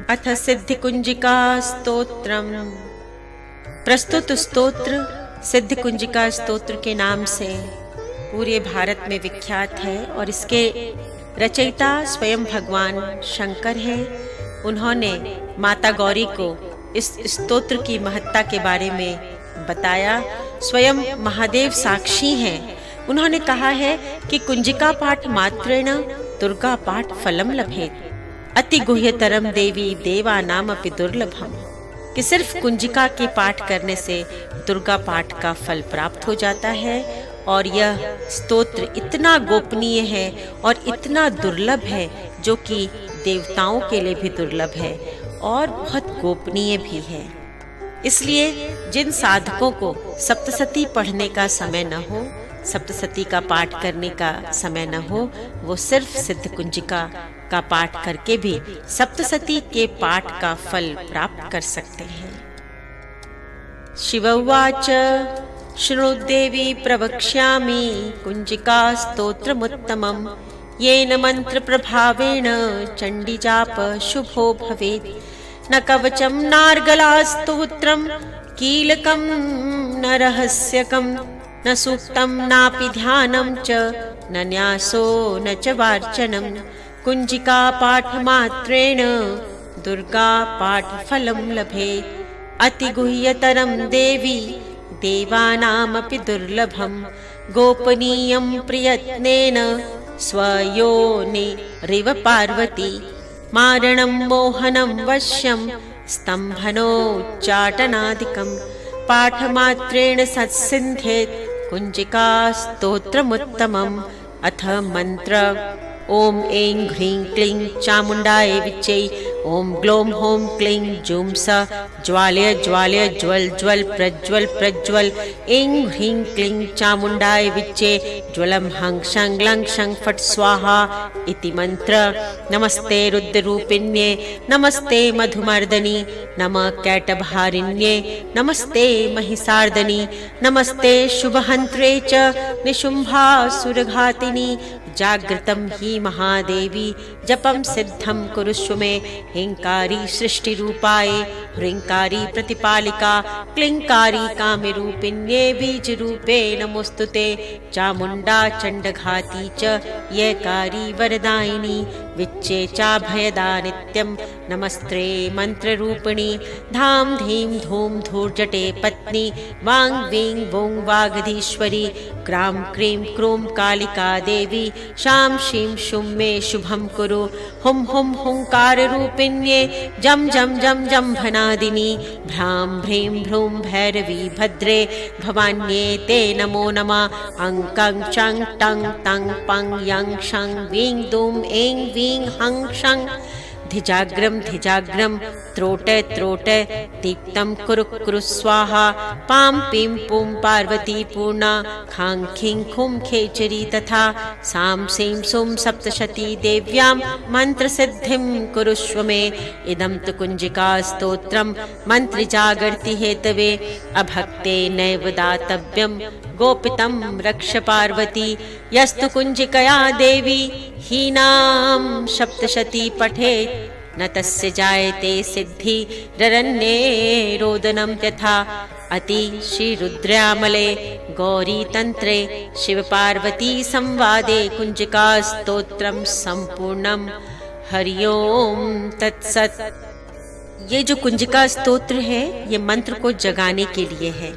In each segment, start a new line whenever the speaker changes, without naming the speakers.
अथ सिद्धिकुंजिका स्तोत्रम। प्रस्तुत स्तोत्र सिद्धिकुंजिका स्तोत्र के नाम से पूरे भारत में विख्यात है और इसके रचयिता स्वयं भगवान शंकर हैं। उन्होंने माता गौरी को इस स्तोत्र की महत्ता के बारे में बताया। स्वयं महादेव साक्षी हैं। उन्होंने कहा है कि कुंजिका पाठ मात्रेण दुर्गा पाठ फलम लभेत, अति गुह्यतरम देवी देवा नाम अपि दुर्लभम, कि सिर्फ कुंजिका के पाठ करने से दुर्गा पाठ का फल प्राप्त हो जाता है। और यह स्तोत्र इतना गोपनीय है और इतना दुर्लभ है जो कि देवताओं के लिए भी दुर्लभ है और बहुत गोपनीय भी है। इसलिए जिन साधकों को सप्तशती पढ़ने का समय न हो, सप्तशती का पाठ करने का समय न हो, वो सिर्फ सिद्धिकुंजिका का पाठ करके भी सप्तशती के पाठ का फल प्राप्त कर सकते हैं। शिव उवाच शृणुदेवी प्रवक्ष्यामि कुंजिका स्तोत्रमुत्तमम्, येन मंत्र प्रभावेण चंडी जाप शुभो भवेत्। न कवचम नार्गला स्तोत्रम कीलकम न रहस्यकम, न सूक्तम नापि ध्यानं च न न्यासो न च वार्चनम, कुंजिका पाठ मात्रेण दुर्गा पाठ फलम लभेत्। अति गुह्यतरम देवी देवानामपि दुर्लभम, गोपनीयं प्रयत्नेन स्वयोनिरिव पार्वती, मारणं मोहनं वश्यं स्तम्भनोच्चाटनादिकं, पाठमात्रेण सत्सिद्ध्येत् कुंजिका स्तोत्रमुत्तमम्। अथ मंत्र। ओम ऐं ह्रीं क्लीं चामुंडाय विच्चे, ओम ग्लौं हौं क्लीं जूं स ज्वालय ज्वालय ज्वल ज्वल प्रज्वल प्रज्वल, ऐं ह्रीं क्लीं चामुंडाय विच्चे ज्वलं हं शं लं शं फट् स्वाहा इति मंत्र। नमस्ते रुद्ररूपिण्ये, नमस्ते मधुमर्दनी, नमः कैटभारिण्ये, नमस्ते महिषार्दनी, नमस्ते शुभहंत्रे च निशुम्भासुरघातिनी, जागृतं हि महादेवी जपं सिद्धं कुरुष्व मे। हिंकारी सृष्टि रूपाय, ह्रींकारी प्रतिपालिका, क्लींकारी कामरूपिण्ये बीज रूपे नमोस्तुते। चामुंडा चंडघाती च येकारी वरदायिनी, विच्चे चाभयदा नित्यं नमस्ते मंत्र रूपिणी। धाम धीम धूम धूर्जटे पत्नी, वां वीं वों वागधीश्वरी, ग्रां क्रीं क्रूं कालिका देवी, शां शीं शुं मे शुभं कुरु। हुं हुं हुंकार रूपिण्ये जम जम जम जम्भनादिनी, भ्रां भ्रीं भ्रूं भैरवी भद्रे भवान्ये ते नमो नमः। अं कं चं टं तं पं यं शं वीं दूं ऐं वीं हं शं, धिजाग्रम धिजाग्रम त्रोट त्रोट दीप्तं कुरु कुरु स्वाहा। पां पीं पूं पार्वती पूर्णा, खां खीं खुं खेचरी तथा, सां सीं सुं सप्तशती देव्यां मंत्र सिद्धिं कुरुष्व मे। इदं तु कुंजिका स्तोत्रं मंत्र जागर्ति हेतवे, अभक्ते नैव दातव्यं गोपितं रक्ष पार्वती। यस्तु कुंजिकया देवी हीनां सप्तशती पठेत्, न तस्य जायते सिद्धि ररण्ये रोदनं यथा। अति श्री रुद्रामले गौरी तंत्रे शिव पार्वती संवादे कुंजिका स्तोत्रम संपूर्णम। हरिओम तत्सत। ये जो कुंजिका स्तोत्र है ये मंत्र को जगाने के लिए है।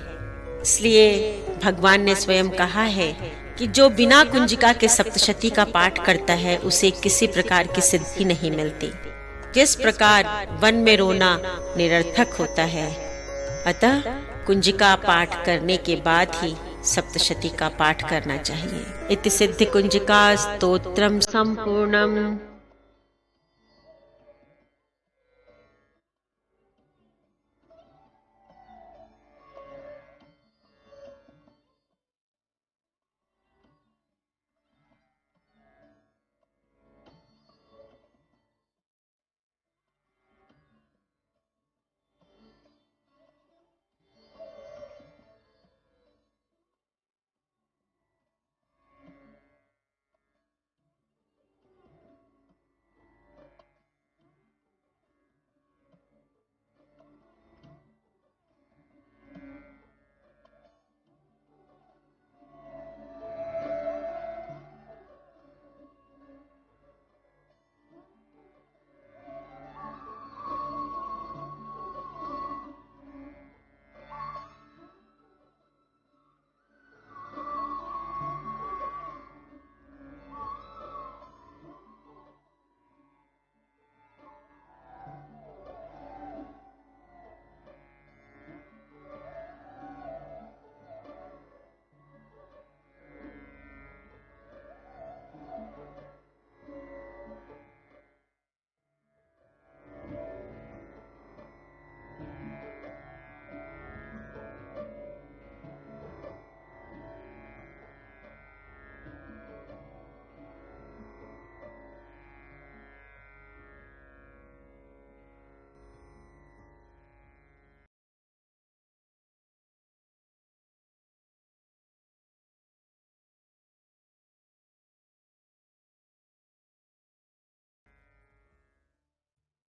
इसलिए भगवान ने स्वयं कहा है कि जो बिना कुंजिका के सप्तशती का पाठ करता है उसे किसी प्रकार की सिद्धि नहीं मिलती। जिस प्रकार वन में रोना निरर्थक होता है, अतः कुंजिका पाठ करने के बाद ही सप्तशती का पाठ करना चाहिए। इति सिद्धिकुंजिका स्तोत्रम संपूर्णम।